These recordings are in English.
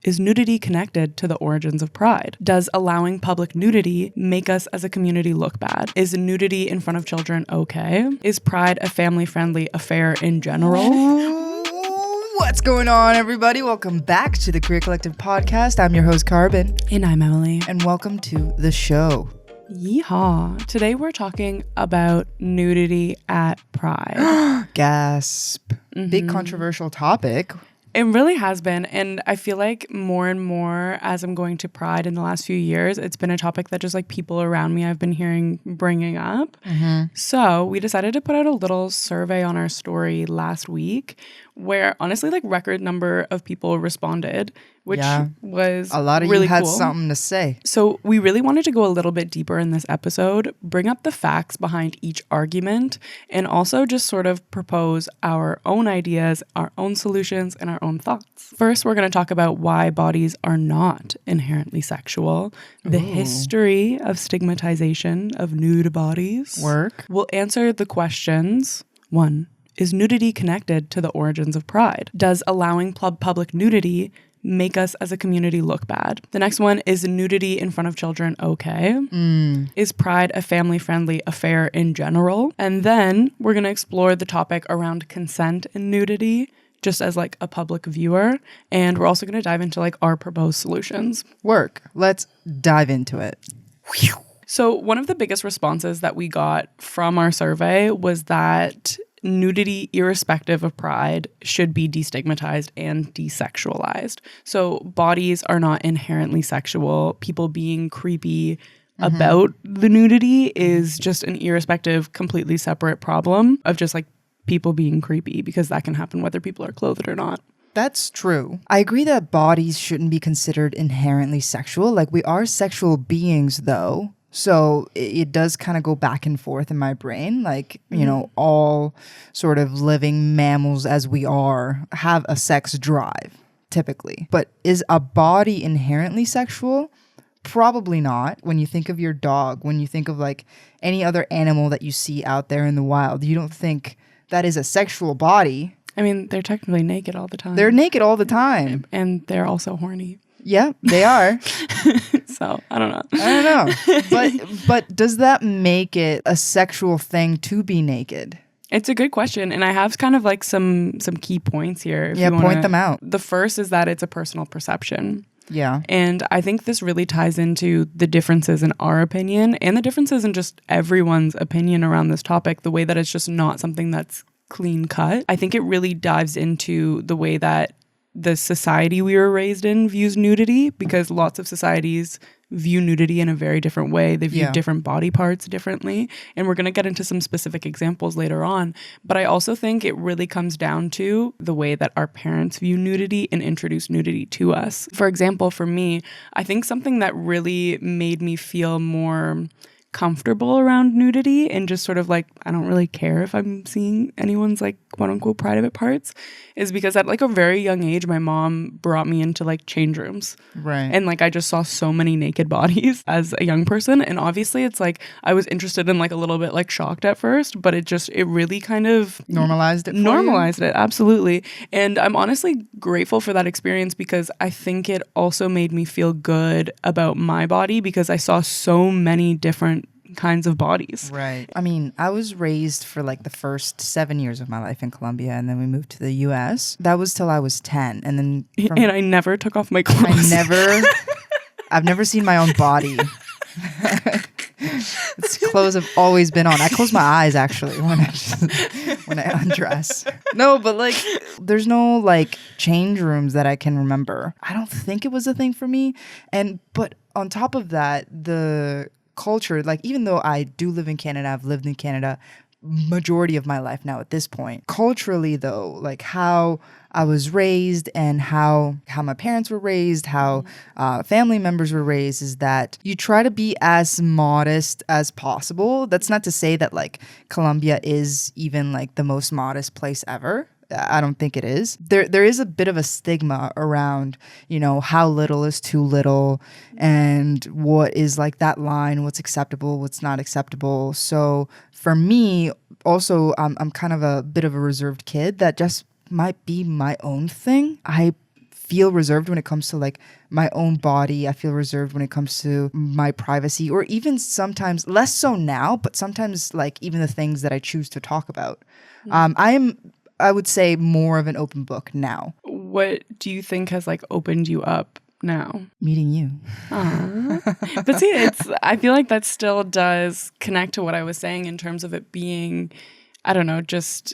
Is nudity connected to the origins of pride? Does allowing public nudity make us as a community look bad? Is nudity in front of children okay? Is pride a family-friendly affair in general? What's going on, everybody? Welcome back to the Queer Collective podcast. I'm your host, Carbon. And I'm Emily. And welcome to the show. Yeehaw. Today we're talking about nudity at Pride. Gasp. Big controversial topic. It really has been. And I feel like more and more as I'm going to Pride in the last few years, it's been a topic that just like people around me I've been hearing bringing up. So we decided to put out a little survey on our story last week where honestly like record number of people responded, which was a lot of really you had cool. something to say. So we really wanted to go a little bit deeper in this episode, bring up the facts behind each argument, and also just sort of propose our own ideas, our own solutions, and our own thoughts. First, we're going to talk about why bodies are not inherently sexual, the history of stigmatization of nude bodies. We'll answer the questions. 1. Is nudity connected to the origins of pride? Does allowing public nudity make us as a community look bad? The next one is nudity in front of children okay? Is pride a family-friendly affair in general? And then we're going to explore the topic around consent and nudity just as like a public viewer. And we're also going to dive into like our proposed solutions. Let's dive into it. So one of the biggest responses that we got from our survey was that nudity, irrespective of pride, should be destigmatized and desexualized. So bodies are not inherently sexual. People being creepy about the nudity is just an irrespective, completely separate problem of just like people being creepy, because that can happen whether people are clothed or not. That's true. I agree that bodies shouldn't be considered inherently sexual. Like, we are sexual beings, though. So it does kind of go back and forth in my brain. Like, you know, all sort of living mammals as we are have a sex drive, typically. But is a body inherently sexual? Probably not. When you think of your dog, when you think of like any other animal that you see out there in the wild, you don't think that is a sexual body. I mean, they're technically naked all the time. They're naked all the time. And they're also horny. Yeah, they are. So, I don't know. But does that make it a sexual thing to be naked? It's a good question. And I have kind of like some key points here. Yeah, point them out. The first is that it's a personal perception. Yeah. And I think this really ties into the differences in our opinion and the differences in just everyone's opinion around this topic, the way that it's just not something that's clean cut. I think it really dives into the way that the society we were raised in views nudity, because lots of societies view nudity in a very different way. They view different body parts differently. And we're going to get into some specific examples later on. But I also think it really comes down to the way that our parents view nudity and introduce nudity to us. For example, for me, I think something that really made me feel more comfortable around nudity and just sort of like, I don't really care if I'm seeing anyone's like quote unquote private parts, is because at like a very young age, my mom brought me into like change rooms. Right. And like I just saw so many naked bodies as a young person. And obviously it's like I was interested in like a little bit like shocked at first, but it really kind of normalized it. Normalized it, absolutely. And I'm honestly grateful for that experience, because I think it also made me feel good about my body, because I saw so many different kinds of bodies. Right. I mean, I was raised for like the first 7 years of my life in Colombia, and then we moved to the US. That was till I was 10. And then and I never took off my clothes. I've never seen my own body. Its clothes have always been on. I close my eyes actually when I undress. No, but like there's no like change rooms that I can remember. I don't think it was a thing for me. But on top of that, the culture, like even though I do live in Canada, I've lived in Canada majority of my life now at this point. Culturally though, like how I was raised and how my parents were raised, how family members were raised, is that you try to be as modest as possible. That's not to say that like Colombia is even like the most modest place ever. I don't think it is. There is a bit of a stigma around, you know, how little is too little and what is like that line, what's acceptable, what's not acceptable. So for me, also, I'm kind of a bit of a reserved kid that just might be my own thing. I feel reserved when it comes to like my own body. I feel reserved when it comes to my privacy, or even sometimes less so now, but sometimes like even the things that I choose to talk about. I would say more of an open book now. What do you think has like opened you up now? Meeting you. But see, I feel like that still does connect to what I was saying in terms of it being, I don't know, just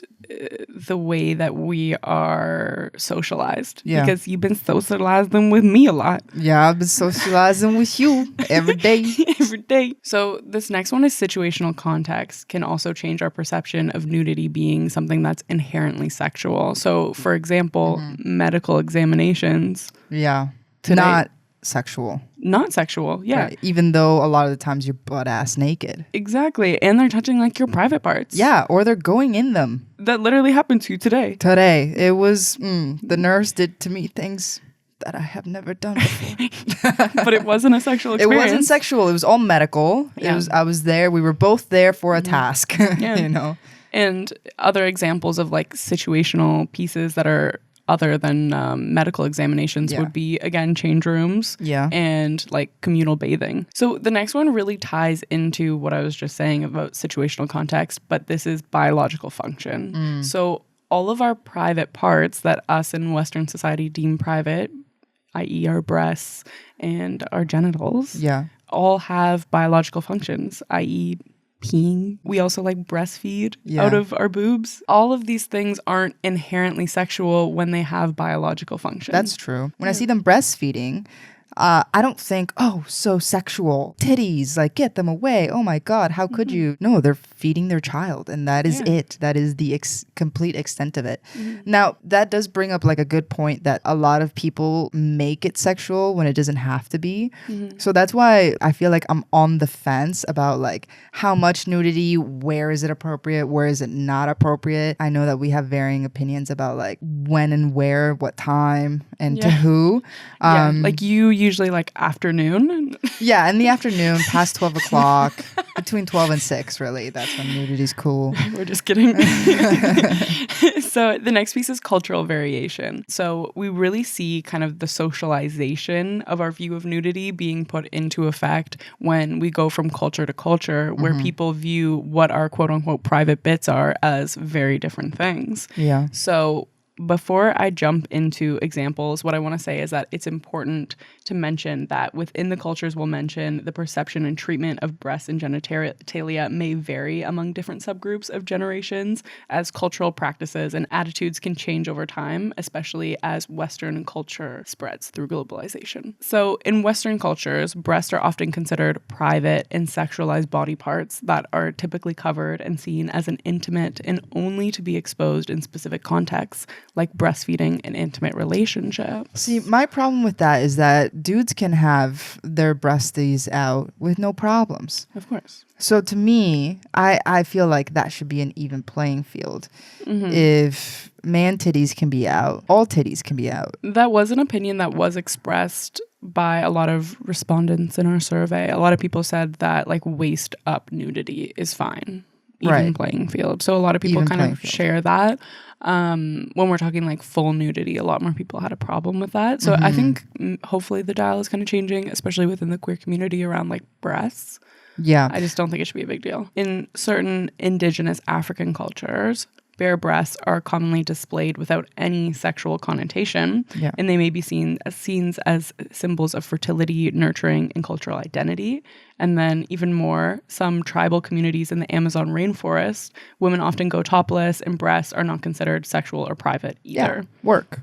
the way that we are socialized. Yeah. Because you've been socializing with me a lot. Yeah, I've been socializing with you every day. Every day. So this next one is situational context can also change our perception of nudity being something that's inherently sexual. So for example, medical examinations. Yeah. Today. Not sexual. Not sexual, yeah. Right. Even though a lot of the times you're butt ass naked. Exactly. And they're touching like your private parts. Yeah, or they're going in them. That literally happened to you today. Today. It was, the nurse did to me things that I have never done before. But it wasn't a sexual experience. It wasn't sexual. It was all medical. Yeah. I was there. We were both there for a task, Yeah. you know? And other examples of like situational pieces that are other than medical examinations would be, again, change rooms and like communal bathing. So the next one really ties into what I was just saying about situational context, but this is biological function. So all of our private parts that us in Western society deem private, i.e. our breasts and our genitals, all have biological functions, i.e. peeing. We also like breastfeed out of our boobs. All of these things aren't inherently sexual when they have biological function. That's true. When I see them breastfeeding, I don't think, oh, so sexual. Titties, like get them away. Oh my God, how could you? No, they're feeding their child, and that is it. That is the complete extent of it. Now, that does bring up like a good point that a lot of people make it sexual when it doesn't have to be. So that's why I feel like I'm on the fence about like how much nudity, where is it appropriate, where is it not appropriate. I know that we have varying opinions about like when and where, what time, and to who. Like you usually like afternoon. Yeah, in the afternoon, past 12 o'clock, between 12 and 6, really. That's when nudity's cool. We're just kidding. So the next piece is cultural variation. So we really see kind of the socialization of our view of nudity being put into effect when we go from culture to culture, where people view what our quote unquote private bits are as very different things. Yeah. So before I jump into examples, what I want to say is that it's important to mention that within the cultures we'll mention, the perception and treatment of breasts and genitalia may vary among different subgroups of generations, as cultural practices and attitudes can change over time, especially as Western culture spreads through globalization. So in Western cultures, breasts are often considered private and sexualized body parts that are typically covered and seen as an intimate and only to be exposed in specific contexts, like breastfeeding and intimate relationships. See, my problem with that is that dudes can have their breasties out with no problems. Of course. So to me, I feel like that should be an even playing field. If man titties can be out, all titties can be out. That was an opinion that was expressed by a lot of respondents in our survey. A lot of people said that like waist up nudity is fine. Even playing field. So a lot of people Even kind of field. share that. When we're talking like full nudity, a lot more people had a problem with that. So I think hopefully the dial is kind of changing, especially within the queer community around like breasts. Yeah. I just don't think it should be a big deal. In certain indigenous African cultures, bare breasts are commonly displayed without any sexual connotation, and they may be seen as symbols of fertility, nurturing, and cultural identity. And then even more, some tribal communities in the Amazon rainforest, women often go topless, and breasts are not considered sexual or private either. Yeah. Work.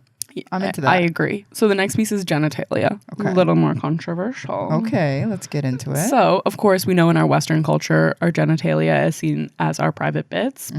I'm into that. I agree. So the next piece is genitalia. Okay. A little more controversial. Okay, let's get into it. So, of course, we know in our Western culture, our genitalia is seen as our private bits.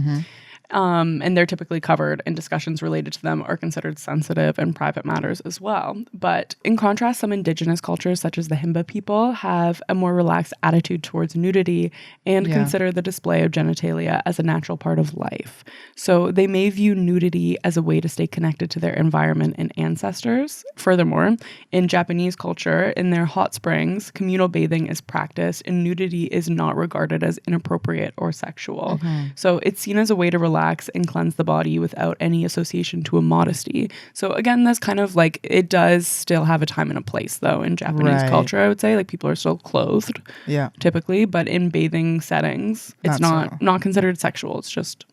And they're typically covered, and discussions related to them are considered sensitive and private matters as well. But in contrast, some indigenous cultures, such as the Himba people, have a more relaxed attitude towards nudity and consider the display of genitalia as a natural part of life. So they may view nudity as a way to stay connected to their environment and ancestors. Furthermore, in Japanese culture, in their hot springs, communal bathing is practiced, and nudity is not regarded as inappropriate or sexual. So it's seen as a way to relax relax and cleanse the body without any association to immodesty. So again, that's kind of like, it does still have a time and a place though in Japanese culture, I would say. Like people are still clothed typically, but in bathing settings, it's not considered sexual. It's just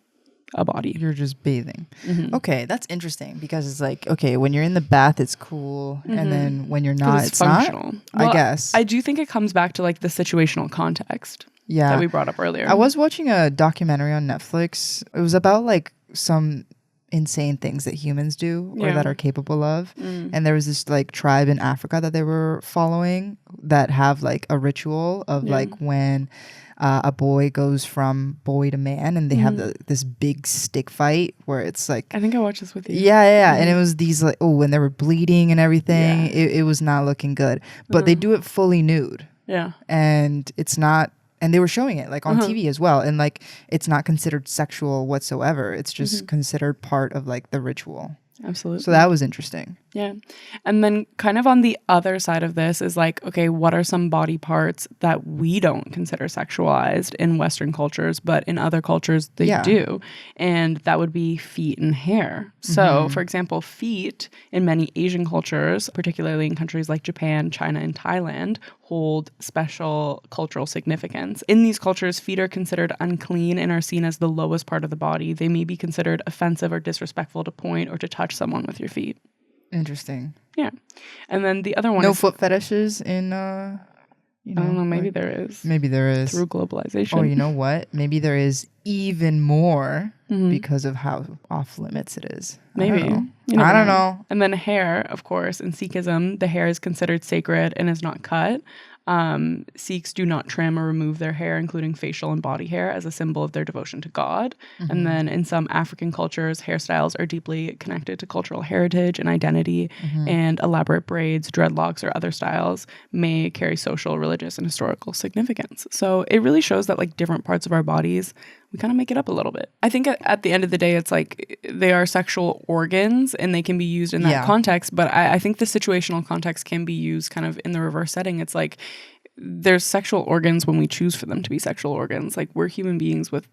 a body. You're just bathing. Okay, that's interesting because it's like, okay, when you're in the bath, it's cool. And then when you're not, it's functional. Not, I guess. I do think it comes back to like the situational context that we brought up earlier. I was watching a documentary on Netflix. It was about like some insane things that humans do or that are capable of. And there was this like tribe in Africa that they were following that have like a ritual of like when a boy goes from boy to man and they have this big stick fight where it's like, I think I watched this with you. And it was these like, when they were bleeding and everything, it was not looking good, but they do it fully nude and it's not, and they were showing it like on TV as well, and like it's not considered sexual whatsoever. It's just considered part of like the ritual. Absolutely. So that was interesting. Yeah. And then kind of on the other side of this is like, okay, what are some body parts that we don't consider sexualized in Western cultures, but in other cultures they do? And that would be feet and hair. So for example, feet in many Asian cultures, particularly in countries like Japan, China, and Thailand, hold special cultural significance. In these cultures, feet are considered unclean and are seen as the lowest part of the body. They may be considered offensive or disrespectful to point or to touch someone with your feet. Interesting. Yeah. And then the other one is foot fetishes in I don't know, maybe there is. Maybe there is. Through globalization. Or you know what? Maybe there is even more because of how off limits it is. Maybe. I don't know. And then hair, of course, in Sikhism, the hair is considered sacred and is not cut. Sikhs do not trim or remove their hair, including facial and body hair, as a symbol of their devotion to God. And then in some African cultures, hairstyles are deeply connected to cultural heritage and identity, and elaborate braids, dreadlocks, or other styles may carry social, religious, and historical significance. So it really shows that like different parts of our bodies, we kind of make it up a little bit. I think at the end of the day, it's like they are sexual organs and they can be used in that context. But I think the situational context can be used kind of in the reverse setting. It's like there's sexual organs when we choose for them to be sexual organs. Like we're human beings with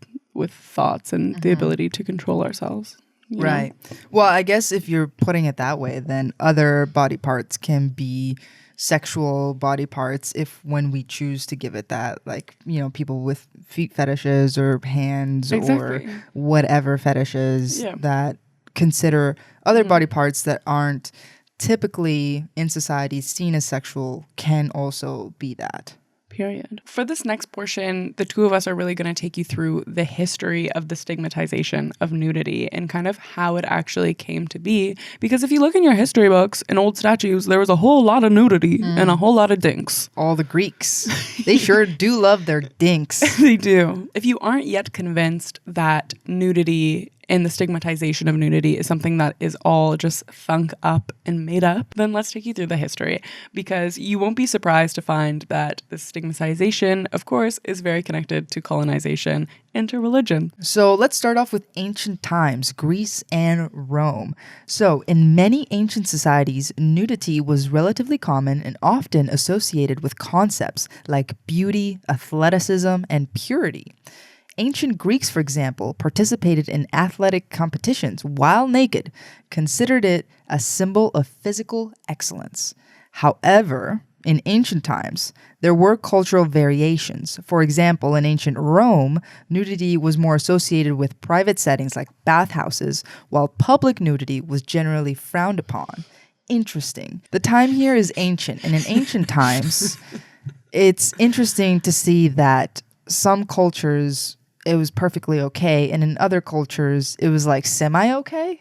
thoughts and the ability to control ourselves. Right. Well, I guess if you're putting it that way, then other body parts can be sexual body parts if when we choose to give it that, like, you know, people with feet fetishes or hands or whatever fetishes that consider other body parts that aren't typically in society seen as sexual can also be that. Period. For this next portion, the two of us are really going to take you through the history of the stigmatization of nudity and kind of how it actually came to be. Because if you look in your history books and old statues, there was a whole lot of nudity and a whole lot of dinks. All the Greeks. They sure do love their dinks. They do. If you aren't yet convinced that nudity and the stigmatization of nudity is something that is all just thunk up and made up, then let's take you through the history, because you won't be surprised to find that the stigmatization, of course, is very connected to colonization and to religion. So let's start off with ancient times, Greece and Rome. So in many ancient societies, nudity was relatively common and often associated with concepts like beauty, athleticism, and purity. Ancient Greeks, for example, participated in athletic competitions while naked, considered it a symbol of physical excellence. However, in ancient times, there were cultural variations. For example, in ancient Rome, nudity was more associated with private settings like bathhouses, while public nudity was generally frowned upon. Interesting. The time here is ancient, and in ancient times, it's interesting to see that some cultures it was perfectly okay, and in other cultures it was like semi-okay.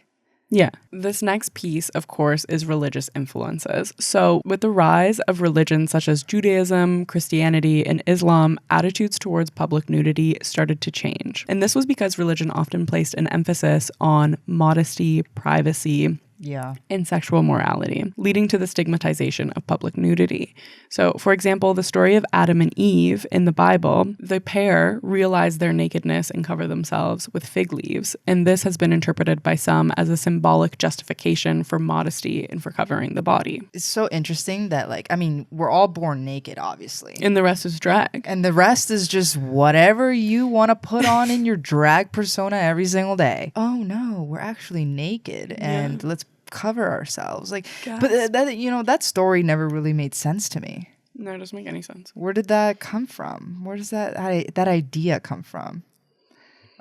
Yeah. This next piece, of course, is religious influences. So with the rise of religions such as Judaism, Christianity, and Islam, attitudes towards public nudity started to change. And this was because religion often placed an emphasis on modesty, privacy, Yeah. and sexual morality, leading to the stigmatization of public nudity. So, for example, the story of Adam and Eve in the Bible, the pair realize their nakedness and cover themselves with fig leaves, and this has been interpreted by some as a symbolic justification for modesty and for covering the body. It's so interesting that, like, I mean, we're all born naked, obviously. And the rest is drag. And the rest is just whatever you want to put on in your drag persona every single day. Oh no, we're actually naked and let's cover ourselves. Like, but that story never really made sense to me. No, it doesn't make any sense. Where did that come from? Where does that idea come from?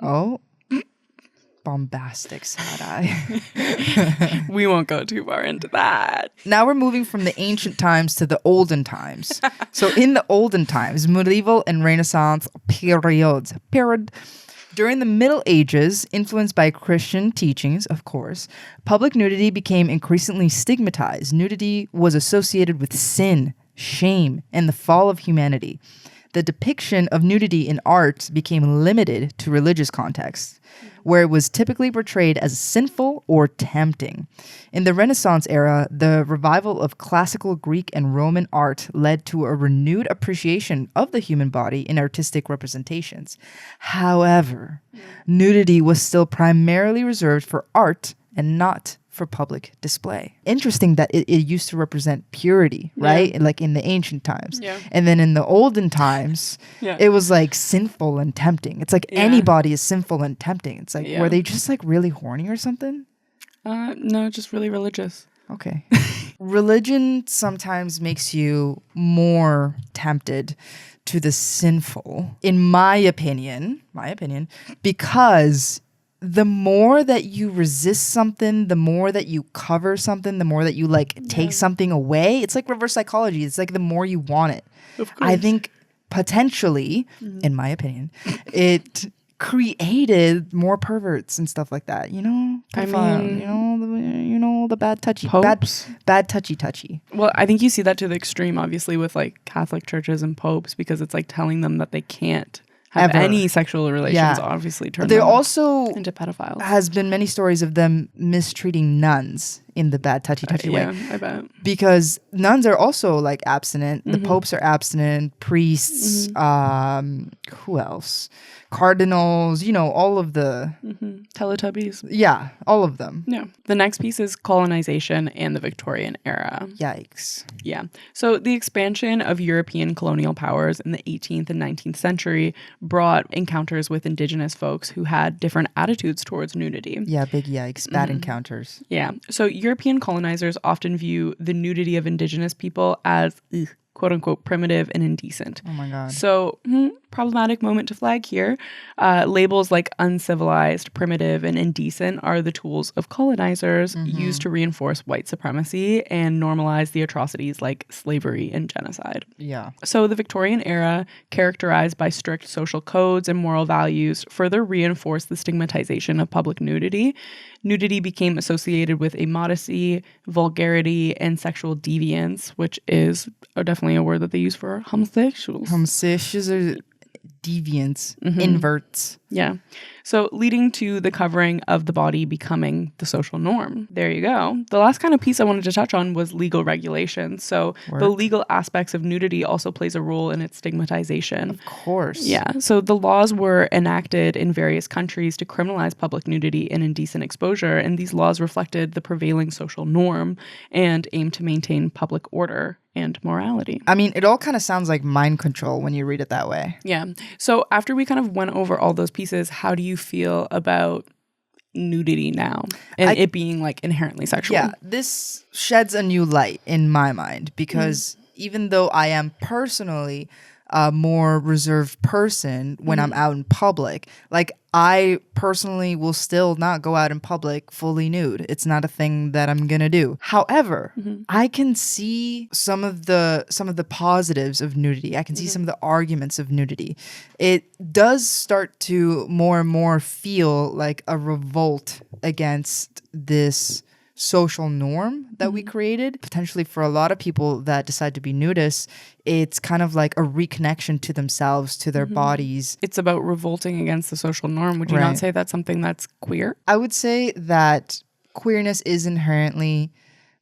Oh, bombastic side eye. We won't go too far into that. Now we're moving from the ancient times to the olden times. So in the olden times, medieval and Renaissance periods. During the Middle Ages, influenced by Christian teachings, of course, public nudity became increasingly stigmatized. Nudity was associated with sin, shame, and the fall of humanity. The depiction of nudity in art became limited to religious contexts, where it was typically portrayed as sinful or tempting. In the Renaissance era, the revival of classical Greek and Roman art led to a renewed appreciation of the human body in artistic representations. However, nudity was still primarily reserved for art and not for public display. Interesting that it used to represent purity, right? Yeah. Like in the ancient times. Yeah. And then in the olden times, it was like sinful and tempting. It's like anybody is sinful and tempting. It's like, were they just like really horny or something? No, just really religious. Okay. Religion sometimes makes you more tempted to the sinful, in my opinion, because the more that you resist something, the more that you cover something, the more that you like take something away. It's like reverse psychology. It's like the more you want it. Of course. I think potentially, in my opinion, it created more perverts and stuff like that. You know, the bad touchy, popes? bad touchy. Well, I think you see that to the extreme, obviously, with like Catholic churches and popes, because it's like telling them that they can't have any sexual relations, obviously turn them also into pedophiles. Has been many stories of them mistreating nuns in the bad touchy way. Yeah, I bet. Because nuns are also like abstinent. The popes are abstinent. Priests, who else? Cardinals, all of the... Teletubbies. Yeah, all of them. Yeah. The next piece is colonization and the Victorian era. Yikes. Yeah. So the expansion of European colonial powers in the 18th and 19th century brought encounters with indigenous folks who had different attitudes towards nudity. Yeah, big yikes. Bad encounters. Yeah. So European colonizers often view the nudity of indigenous people as quote unquote primitive and indecent. Oh my God. So problematic moment to flag here. Labels like uncivilized, primitive, and indecent are the tools of colonizers used to reinforce white supremacy and normalize the atrocities like slavery and genocide. Yeah. So the Victorian era, characterized by strict social codes and moral values, further reinforced the stigmatization of public nudity. Nudity became associated with immodesty, vulgarity, and sexual deviance, which is definitely a word that they use for homosexuals. Homosexuals are deviants, inverts. Yeah. So leading to the covering of the body becoming the social norm. There you go. The last kind of piece I wanted to touch on was legal regulations. So the legal aspects of nudity also plays a role in its stigmatization. Of course. Yeah. So the laws were enacted in various countries to criminalize public nudity and indecent exposure. And these laws reflected the prevailing social norm and aimed to maintain public order and morality. I mean, it all kind of sounds like mind control when you read it that way. Yeah. So after we kind of went over all those pieces, how do you feel about nudity now and it being like inherently sexual? Yeah, this sheds a new light in my mind because even though I am personally a more reserved person when I'm out in public, like I personally will still not go out in public fully nude. It's not a thing that I'm gonna do. However, I can see some of the positives of nudity. I can see some of the arguments of nudity. It does start to more and more feel like a revolt against this social norm that we created. Potentially for a lot of people that decide to be nudists, it's kind of like a reconnection to themselves, to their bodies. It's about revolting against the social norm. Would you not say that's something that's queer? I would say that queerness is inherently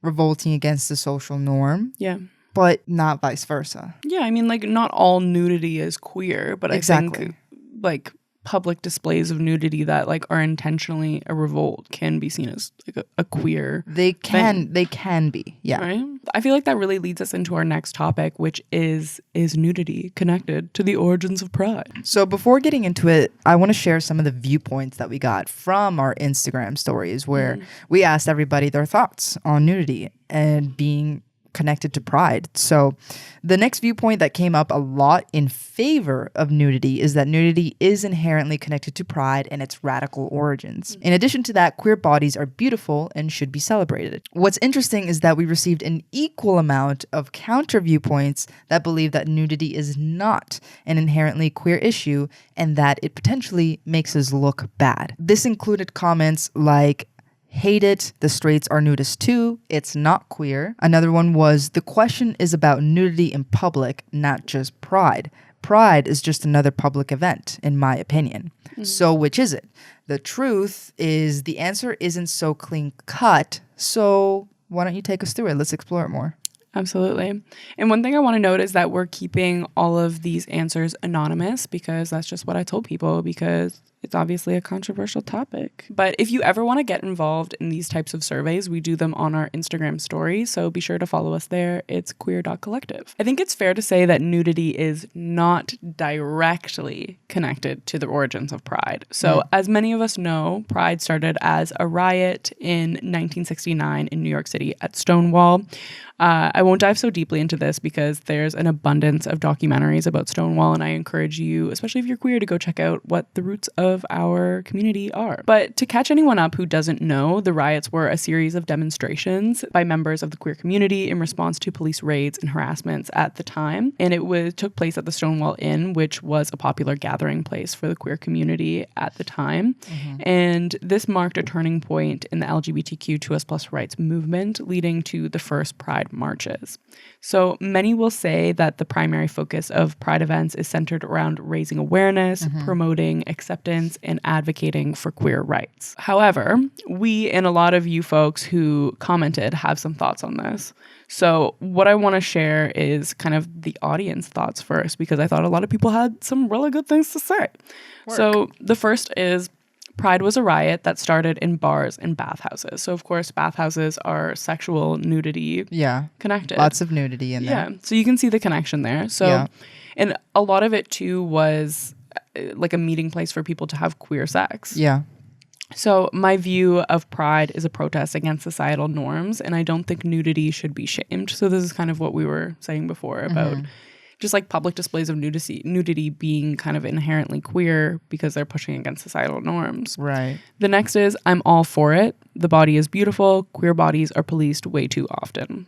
revolting against the social norm, Yeah. but not vice versa. Yeah, I mean, like, not all nudity is queer, but Exactly. I think, like, public displays of nudity that, like, are intentionally a revolt can be seen as, like, a queer They can thing, be. Yeah. right? I feel like that really leads us into our next topic, which is nudity connected to the origins of pride? So before getting into it, I want to share some of the viewpoints that we got from our Instagram stories where we asked everybody their thoughts on nudity and being connected to pride. So the next viewpoint that came up a lot in favor of nudity is that nudity is inherently connected to pride and its radical origins. In addition to that, queer bodies are beautiful and should be celebrated. What's interesting is that we received an equal amount of counter viewpoints that believe that nudity is not an inherently queer issue and that it potentially makes us look bad. This included comments like, hate it, the straights are nudists too, it's not queer. Another one was, the question is about nudity in public, not just pride. Pride is just another public event, in my opinion. So which is it? The truth is the answer isn't so clean cut, so why don't you take us through it? Let's explore it more. Absolutely. And one thing I want to note is that we're keeping all of these answers anonymous because that's just what I told people, because it's obviously a controversial topic. But if you ever want to get involved in these types of surveys, we do them on our Instagram story. So be sure to follow us there. It's queer.collective. I think it's fair to say that nudity is not directly connected to the origins of pride. So as many of us know, pride started as a riot in 1969 in New York City at Stonewall. I won't dive so deeply into this because there's an abundance of documentaries about Stonewall, and I encourage you, especially if you're queer, to go check out what the roots of our community are. But to catch anyone up who doesn't know, the riots were a series of demonstrations by members of the queer community in response to police raids and harassments at the time, and it took place at the Stonewall Inn, which was a popular gathering place for the queer community at the time. And this marked a turning point in the LGBTQ2S+ rights movement, leading to the first Pride marches. So many will say that the primary focus of Pride events is centered around raising awareness, promoting acceptance, and advocating for queer rights. However, we and a lot of you folks who commented have some thoughts on this. So what I want to share is kind of the audience thoughts first, because I thought a lot of people had some really good things to say. So the first is, Pride was a riot that started in bars and bathhouses. So, of course, bathhouses are sexual nudity connected. Lots of nudity in there. Yeah, so you can see the connection there. So, and a lot of it, too, was like a meeting place for people to have queer sex. Yeah. So my view of Pride is a protest against societal norms, and I don't think nudity should be shamed. So this is kind of what we were saying before about just like public displays of nudity being kind of inherently queer because they're pushing against societal norms. Right. The next is, I'm all for it. The body is beautiful. Queer bodies are policed way too often.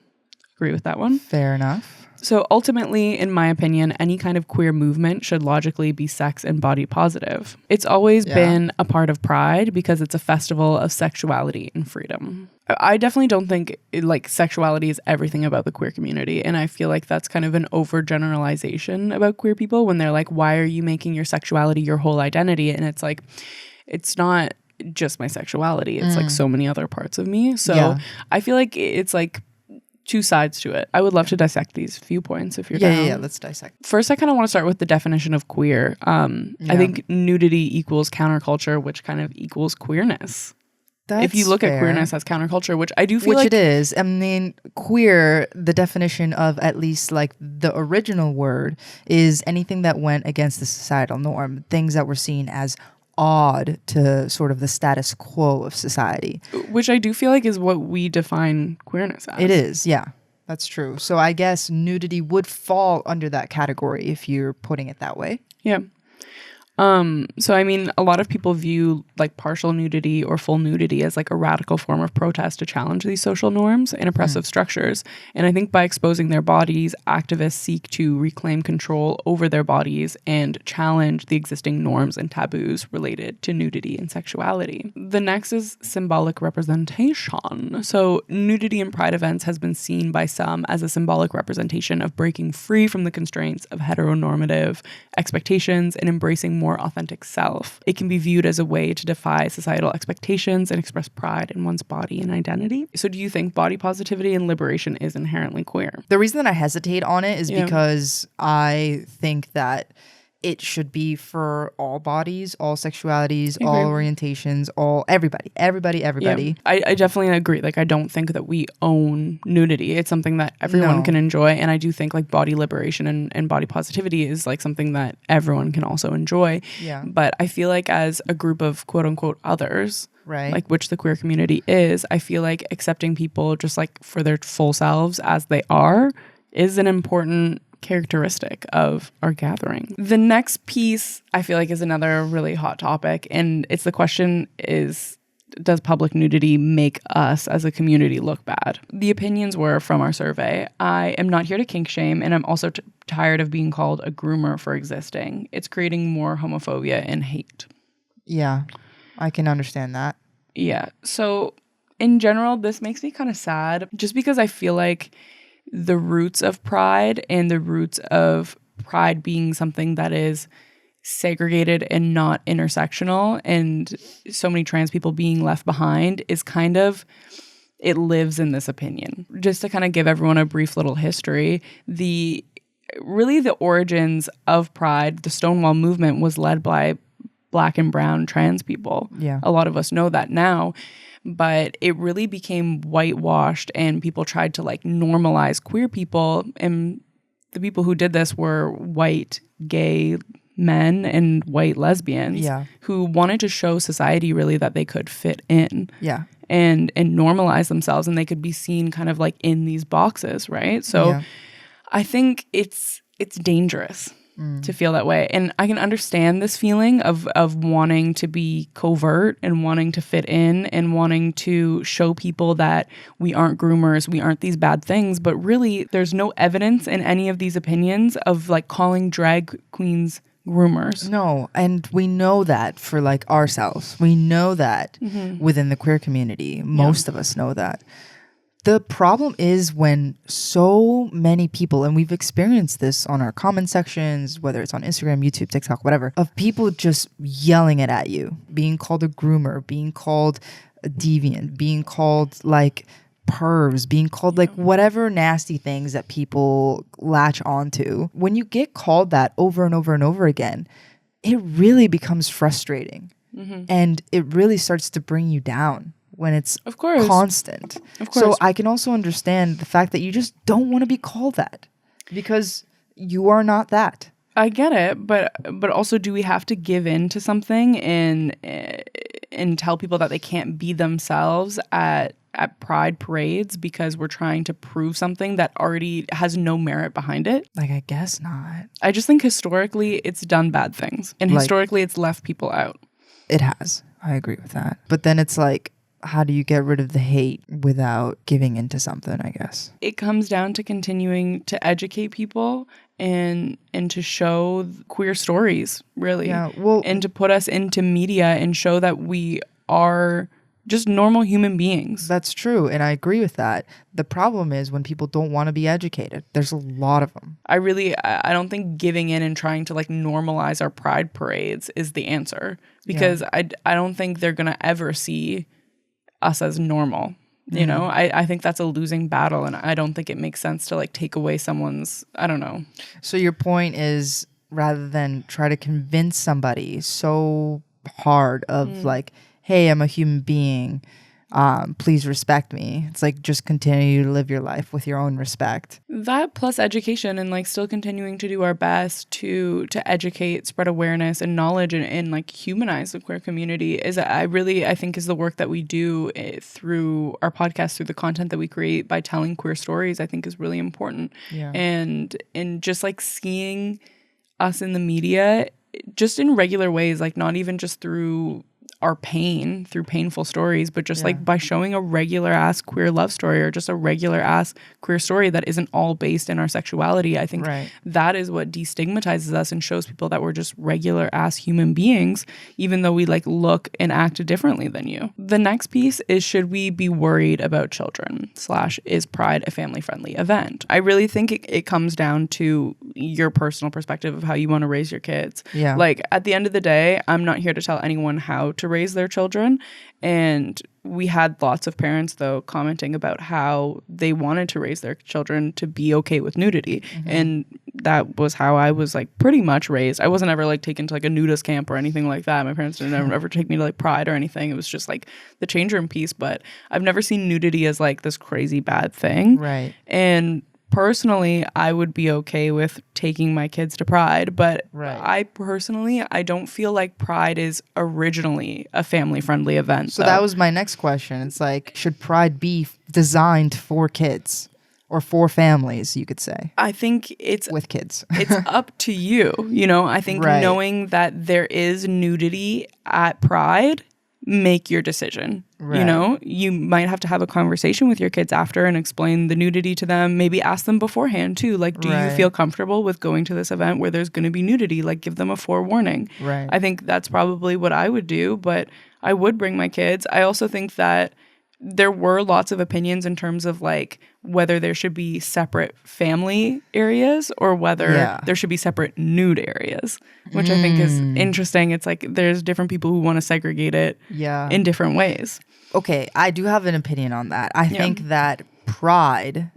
Agree with that one? Fair enough. So ultimately, in my opinion, any kind of queer movement should logically be sex and body positive. It's always been a part of Pride because it's a festival of sexuality and freedom. I definitely don't think sexuality is everything about the queer community. And I feel like that's kind of an overgeneralization about queer people when they're like, why are you making your sexuality your whole identity? And it's like, it's not just my sexuality. It's like so many other parts of me. So I feel like it's like two sides to it. I would love to dissect these viewpoints if you're down. Yeah, let's dissect. First, I kind of want to start with the definition of queer. I think nudity equals counterculture, which kind of equals queerness. If you look at queerness as counterculture, which I do feel it is. I mean, queer, the definition of at least like the original word is anything that went against the societal norm, things that were seen as odd to sort of the status quo of society. Which I do feel like is what we define queerness as. It is, yeah. That's true. So I guess nudity would fall under that category if you're putting it that way. Yeah. So I mean, a lot of people view like partial nudity or full nudity as like a radical form of protest to challenge these social norms and oppressive structures. And I think by exposing their bodies, activists seek to reclaim control over their bodies and challenge the existing norms and taboos related to nudity and sexuality. The next is symbolic representation. So nudity in Pride events has been seen by some as a symbolic representation of breaking free from the constraints of heteronormative expectations and embracing more more authentic self. It can be viewed as a way to defy societal expectations and express pride in one's body and identity. So do you think body positivity and liberation is inherently queer? The reason that I hesitate on it is because I think that it should be for all bodies, all sexualities, all orientations, everybody. Yeah. I definitely agree. Like, I don't think that we own nudity. It's something that everyone can enjoy. And I do think like body liberation and body positivity is like something that everyone can also enjoy. Yeah. But I feel like as a group of quote unquote others, right, like which the queer community is, I feel like accepting people just like for their full selves as they are is an important characteristic of our gathering. The next piece I feel like is another really hot topic, and it's the question is, does public nudity make us as a community look bad? The opinions were from our survey: I am not here to kink shame, and I'm also tired of being called a groomer for existing. It's creating more homophobia and hate. Yeah, I can understand that. Yeah. So in general, this makes me kind of sad, just because I feel like the roots of pride and the roots of pride being something that is segregated and not intersectional, and so many trans people being left behind, is kind of, it lives in this opinion. Just to kind of give everyone a brief little history, the origins of pride, the Stonewall movement, was led by Black and brown trans people. Yeah. A lot of us know that now. But it really became whitewashed, and people tried to like normalize queer people. And the people who did this were white, gay men and white lesbians who wanted to show society really that they could fit in and normalize themselves, and they could be seen kind of like in these boxes, right? So I think it's dangerous to feel that way. And I can understand this feeling of wanting to be covert and wanting to fit in and wanting to show people that we aren't groomers, we aren't these bad things. But really, there's no evidence in any of these opinions of like calling drag queens groomers. No, and we know that for like ourselves. We know that within the queer community. Most of us know that. The problem is when so many people, and we've experienced this on our comment sections, whether it's on Instagram, YouTube, TikTok, whatever, of people just yelling it at you, being called a groomer, being called a deviant, being called like pervs, being called like whatever nasty things that people latch onto. When you get called that over and over and over again, it really becomes frustrating. And it really starts to bring you down when it's constant. Of course. So I can also understand the fact that you just don't want to be called that because you are not that. I get it, but also, do we have to give in to something and tell people that they can't be themselves at pride parades because we're trying to prove something that already has no merit behind it? Like, I guess not. I just think historically it's done bad things, and historically it's left people out. It has. I agree with that. But then it's like, how do you get rid of the hate without giving into something, I guess? It comes down to continuing to educate people and to show queer stories, really. Yeah, well, and to put us into media and show that we are just normal human beings. That's true, and I agree with that. The problem is when people don't want to be educated. There's a lot of them. I don't think giving in and trying to like normalize our pride parades is the answer, because I don't think they're going to ever see us as normal. You know, I think that's a losing battle, and I don't think it makes sense to like take away someone's, I don't know. So your point is, rather than try to convince somebody so hard of like, hey, I'm a human being, please respect me. It's like, just continue to live your life with your own respect. That plus education, and like still continuing to do our best to educate, spread awareness and knowledge, and like humanize the queer community is, I think is the work that we do through our podcast, through the content that we create by telling queer stories, I think is really important. Yeah. And just like seeing us in the media just in regular ways, like not even just through our pain, through painful stories, but just like by showing a regular ass queer love story, or just a regular ass queer story that isn't all based in our sexuality. I think that is what destigmatizes us and shows people that we're just regular ass human beings, even though we like look and act differently than you. The next piece is, should we be worried about children / is Pride a family friendly event? I really think it comes down to your personal perspective of how you want to raise your kids. Yeah. Like at the end of the day, I'm not here to tell anyone how to raise their children. And we had lots of parents, though, commenting about how they wanted to raise their children to be okay with nudity. And that was how I was like pretty much raised. I wasn't ever like taken to like a nudist camp or anything like that. My parents didn't ever take me to like Pride or anything. It was just like the change room piece. But I've never seen nudity as like this crazy bad thing. Right. And personally, I would be okay with taking my kids to Pride, but I don't feel like Pride is originally a family-friendly event. So that was my next question. It's like, should Pride be designed for kids or for families, you could say? I think it's with kids. It's up to you. You know, I think Right. knowing that there is nudity at Pride, make your decision. Right. You know, you might have to have a conversation with your kids after and explain the nudity to them. Maybe ask them beforehand too. Like, do you Right. feel comfortable with going to this event where there's going to be nudity? Like, give them a forewarning. Right. I think that's probably what I would do, but I would bring my kids. I also think that there were lots of opinions in terms of like whether there should be separate family areas or whether there should be separate nude areas, which I think is interesting. It's like there's different people who want to segregate it in different ways. Okay, I do have an opinion on that. I think that Pride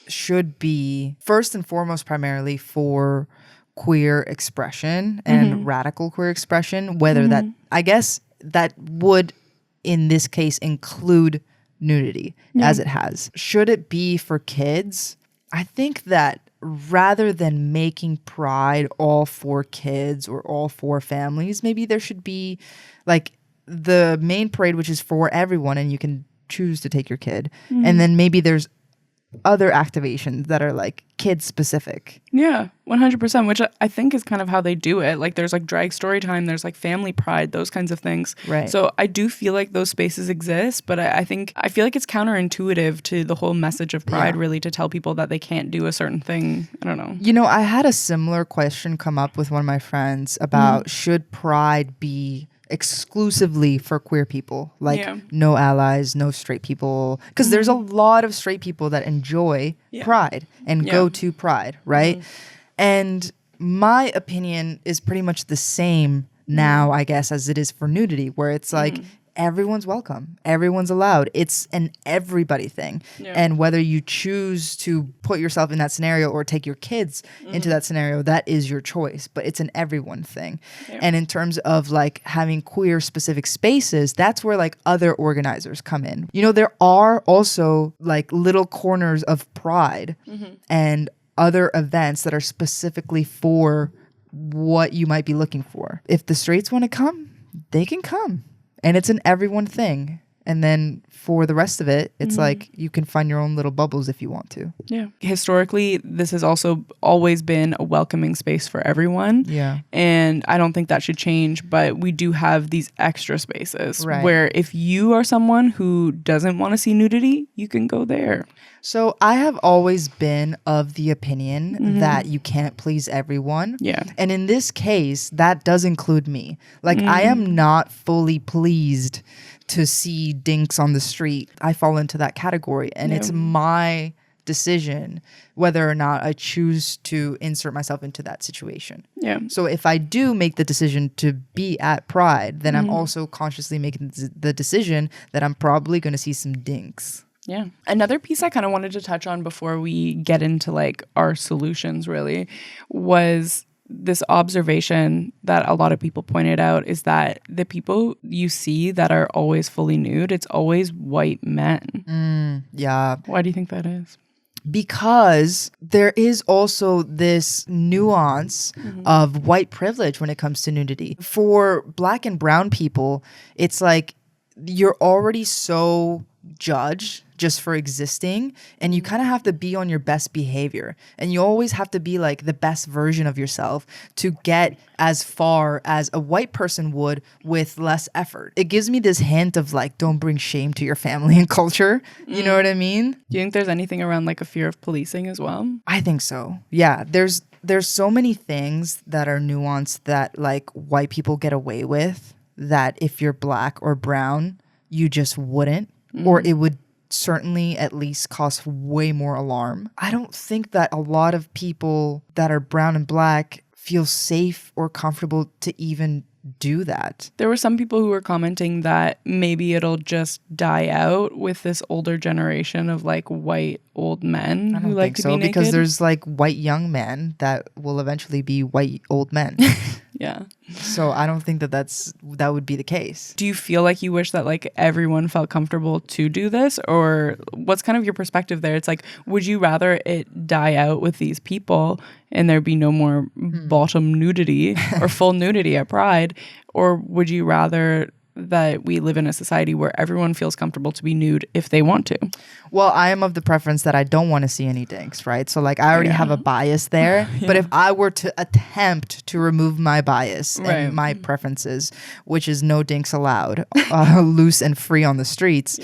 should be first and foremost primarily for queer expression and radical queer expression, whether that, I guess that would in this case include nudity as it has. Should it be for kids? I think that rather than making Pride all for kids or all for families, maybe there should be like the main parade, which is for everyone and you can choose to take your kid. And then maybe there's other activations that are like kid specific. Yeah, 100%, which I think is kind of how they do it. Like there's like drag story time, there's like family pride, those kinds of things. Right. So I do feel like those spaces exist, but I feel like it's counterintuitive to the whole message of Pride really to tell people that they can't do a certain thing. I don't know. You know, I had a similar question come up with one of my friends about should Pride be exclusively for queer people, like no allies, no straight people, because there's a lot of straight people that enjoy Pride and go to Pride, right? And my opinion is pretty much the same now, I guess, as it is for nudity, where it's like everyone's welcome, everyone's allowed. It's an everybody thing. And whether you choose to put yourself in that scenario or take your kids into that scenario, that is your choice, but it's an everyone thing. And in terms of like having queer specific spaces, that's where like other organizers come in. You know, there are also like little corners of Pride and other events that are specifically for what you might be looking for. If the straights want to come, they can come. And it's an everyone thing. And then for the rest of it, it's like you can find your own little bubbles if you want to. Yeah. Historically, this has also always been a welcoming space for everyone. Yeah. And I don't think that should change, but we do have these extra spaces where if you are someone who doesn't want to see nudity, you can go there. So I have always been of the opinion that you can't please everyone. Yeah. And in this case, that does include me. Like I am not fully pleased to see dinks on the street. I fall into that category and it's my decision whether or not I choose to insert myself into that situation. Yeah. So if I do make the decision to be at Pride, then I'm also consciously making the decision that I'm probably going to see some dinks. Yeah. Another piece I kind of wanted to touch on before we get into like our solutions really was this observation that a lot of people pointed out is that the people you see that are always fully nude, it's always white men. Yeah. Why do you think that is? Because there is also this nuance of white privilege when it comes to nudity. For Black and brown people, it's like you're already so judged just for existing and you kind of have to be on your best behavior and you always have to be like the best version of yourself to get as far as a white person would with less effort. It gives me this hint of like, don't bring shame to your family and culture. You know what I mean? Do you think there's anything around like a fear of policing as well? I think so. Yeah, there's so many things that are nuanced that like white people get away with that if you're Black or brown, you just wouldn't. Or it would certainly at least cause way more alarm. I don't think that a lot of people that are brown and black feel safe or comfortable to even do that. There were some people who were commenting that maybe it'll just die out with this older generation of like white old men who like to be naked. Because there's like white young men that will eventually be white old men. Yeah. So I don't think that would be the case. Do you feel like you wish that like everyone felt comfortable to do this, or what's kind of your perspective there? It's like, would you rather it die out with these people and there be no more bottom nudity or full nudity at Pride, or would you rather that we live in a society where everyone feels comfortable to be nude if they want to? Well, I am of the preference that I don't want to see any dinks, right? So like I already have a bias there. But if I were to attempt to remove my bias and my preferences, which is no dinks allowed, loose and free on the streets,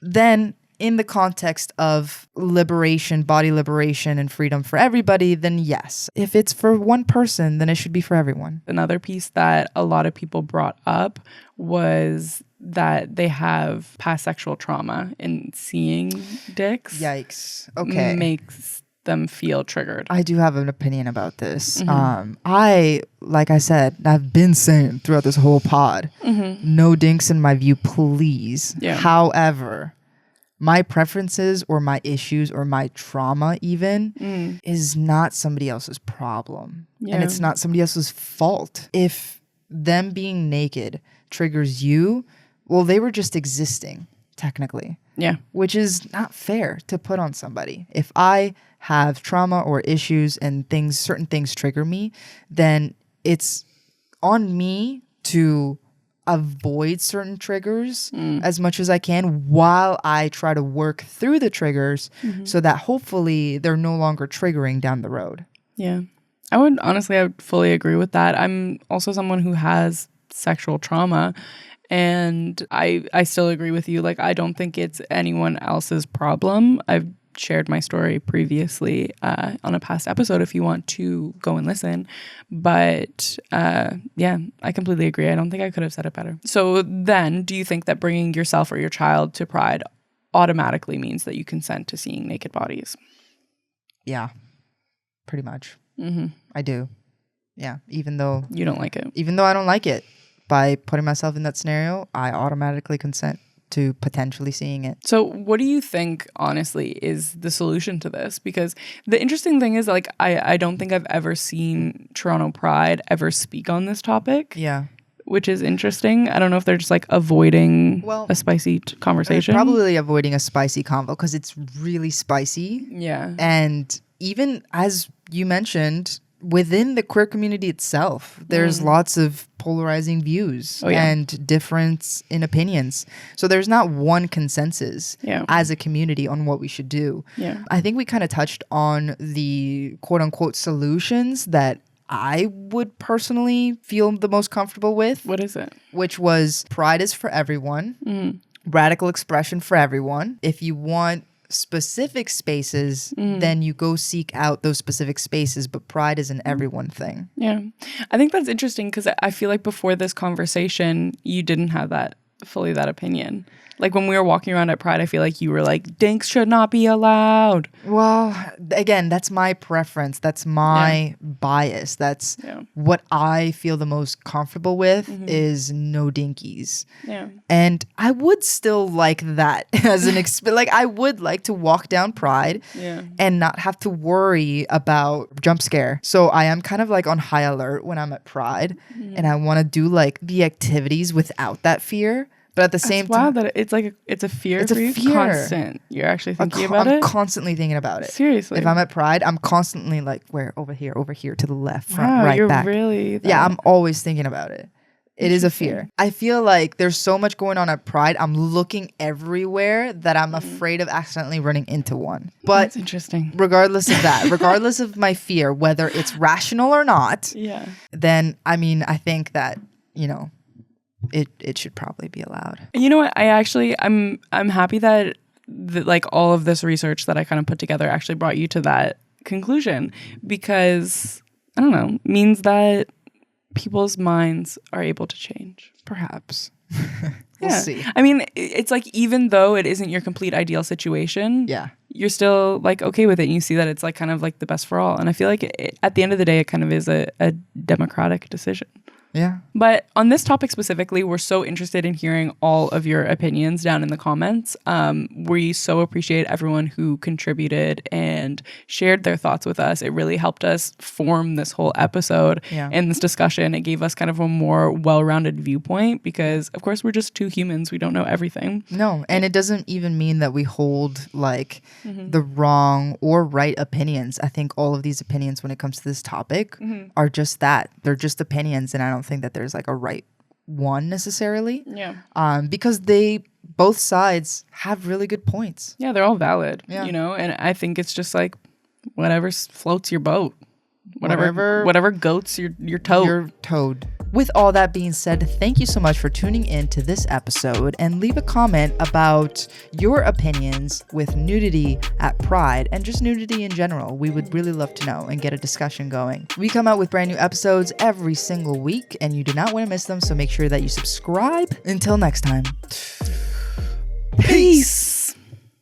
then in the context of liberation, body liberation and freedom for everybody, then yes. If it's for one person, then it should be for everyone. Another piece that a lot of people brought up was that they have past sexual trauma, and seeing dicks makes them feel triggered. I do have an opinion about this. Like I said, I've been saying throughout this whole pod, no dinks in my view, please. However, my preferences or my issues or my trauma even is not somebody else's problem. And it's not somebody else's fault. If them being naked triggers you, well, they were just existing, technically. Yeah. Which is not fair to put on somebody. If I have trauma or issues and certain things trigger me, then it's on me to avoid certain triggers as much as I can while I try to work through the triggers so that hopefully they're no longer triggering down the road. Yeah. I would fully agree with that. I'm also someone who has sexual trauma, and I still agree with you. Like, I don't think it's anyone else's problem. I've shared my story previously on a past episode if you want to go and listen. But yeah, I completely agree. I don't think I could have said it better. So then, do you think that bringing yourself or your child to Pride automatically means that you consent to seeing naked bodies? Yeah, pretty much. I do. Yeah, even though you don't like it. Even though I don't like it, by putting myself in that scenario, I automatically consent to potentially seeing it. So what do you think, honestly, is the solution to this? Because the interesting thing is, like, I don't think I've ever seen Toronto Pride ever speak on this topic. Yeah. Which is interesting. I don't know if they're just like avoiding a spicy conversation. Probably avoiding a spicy convo because it's really spicy. Yeah. And even as you mentioned, within the queer community itself, there's lots of polarizing views and difference in opinions. So there's not one consensus as a community on what we should do. Yeah. I think we kind of touched on the quote unquote solutions that I would personally feel the most comfortable with. What is it? Which was Pride is for everyone, radical expression for everyone. If you want specific spaces, then you go seek out those specific spaces, but Pride is an everyone thing. Yeah. I think that's interesting because I feel like before this conversation, you didn't have that opinion. Like when we were walking around at Pride, I feel like you were like, dinks should not be allowed. Well, again, that's my preference. That's my bias. That's what I feel the most comfortable with is no dinkies. Yeah. And I would still like that as an experience. Like I would like to walk down Pride and not have to worry about jump scare. So I am kind of like on high alert when I'm at Pride and I want to do like the activities without that fear. But at the same time, that it's a fear. It's for a you? fear. Constant. You're actually thinking about it? I'm constantly thinking about it. Seriously. If I'm at Pride, I'm constantly like, where? Over here, to the left, front, right, you're back. Really Yeah, I'm always thinking about it. It is a fear. I feel like there's so much going on at Pride. I'm looking everywhere that I'm afraid of accidentally running into one. But that's interesting. Regardless of that, regardless of my fear, whether it's rational or not, then I mean, I think that, you know, it should probably be allowed. You know what? I'm happy that like all of this research that I kind of put together actually brought you to that conclusion, because I don't know, means that people's minds are able to change. Perhaps. We'll see. I mean, it's like, even though it isn't your complete ideal situation, Yeah. you're still like okay with it. And you see that it's like kind of like the best for all. And I feel like at the end of the day, it kind of is a democratic decision. Yeah. But on this topic specifically, we're so interested in hearing all of your opinions down in the comments. We so appreciate everyone who contributed and shared their thoughts with us. It really helped us form this whole episode and this discussion. It gave us kind of a more well-rounded viewpoint because, of course, we're just two humans. We don't know everything. No, and it doesn't even mean that we hold like the wrong or right opinions. I think all of these opinions when it comes to this topic are just that. They're just opinions, and I don't think that there's like a right one necessarily. Yeah. Because both sides have really good points. Yeah, they're all valid. Yeah. You know, and I think it's just like whatever floats your boat. Whatever goats your toad. Your toad. With all that being said, thank you so much for tuning in to this episode, and leave a comment about your opinions with nudity at Pride and just nudity in general. We would really love to know and get a discussion going. We come out with brand new episodes every single week, and you do not want to miss them, so make sure that you subscribe. Until next time. Peace.